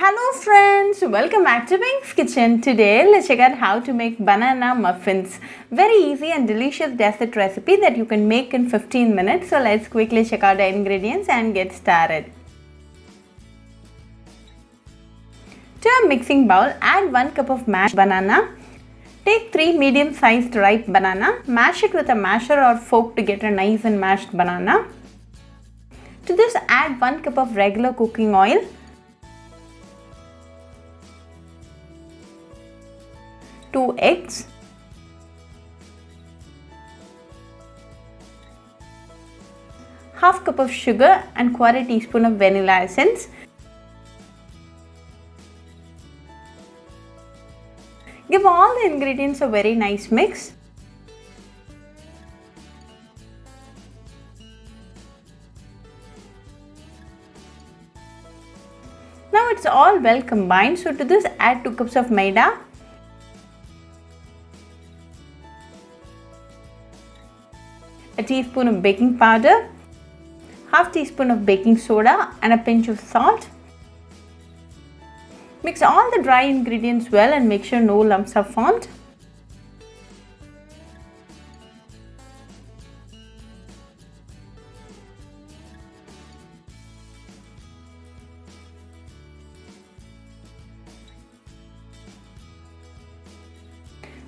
Hello friends, welcome back to Pink's Kitchen. Today let's check out how to make banana muffins. Very easy and delicious dessert recipe that you can make in 15 minutes. So let's quickly check out the ingredients and get started. To a mixing bowl, add 1 cup of mashed banana. Take 3 medium-sized ripe banana. Mash it with a masher or fork to get a nice and mashed banana. To this, add 1 cup of regular cooking oil. 2 eggs, half cup of sugar and quarter teaspoon of vanilla essence. Give all the ingredients a very nice mix. Now it's all well combined, so to this add 2 cups of Maida, a teaspoon of baking powder, half teaspoon of baking soda and a pinch of salt. Mix all the dry ingredients well and make sure no lumps are formed.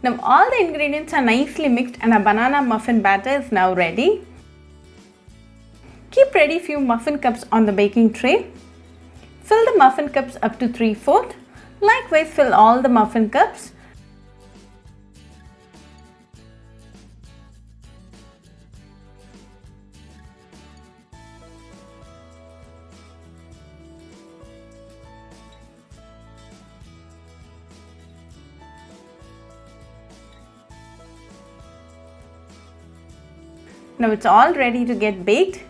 Now all the ingredients are nicely mixed and a banana muffin batter is now ready. Keep ready few muffin cups on the baking tray. Fill the muffin cups up to 3/4. Likewise fill all the muffin cups. Now it's all ready to get baked.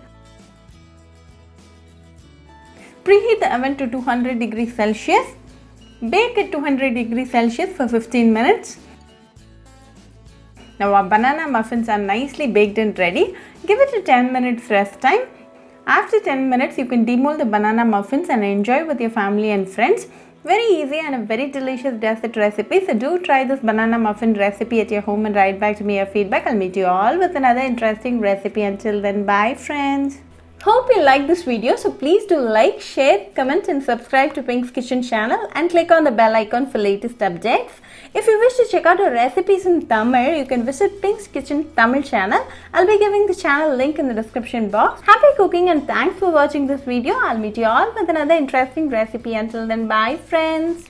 Preheat the oven to 200 degrees Celsius. Bake at 200 degrees Celsius for 15 minutes. Now our banana muffins are nicely baked and ready. Give it a 10 minutes rest time. After 10 minutes, you can demold the banana muffins and enjoy with your family and friends. Very easy and a very delicious dessert recipe. So do try this banana muffin recipe at your home and write back to me your feedback. I'll meet you all with another interesting recipe. Until then, bye friends. Hope you like this video. So please do like, share, comment and subscribe to Pink's Kitchen channel and click on the bell icon for latest updates. If you wish to check out our recipes in Tamil, you can visit Pink's Kitchen Tamil channel. I'll be giving the channel link in the description box. Happy cooking and thanks for watching this video. I'll meet you all with another interesting recipe. Until then, bye friends.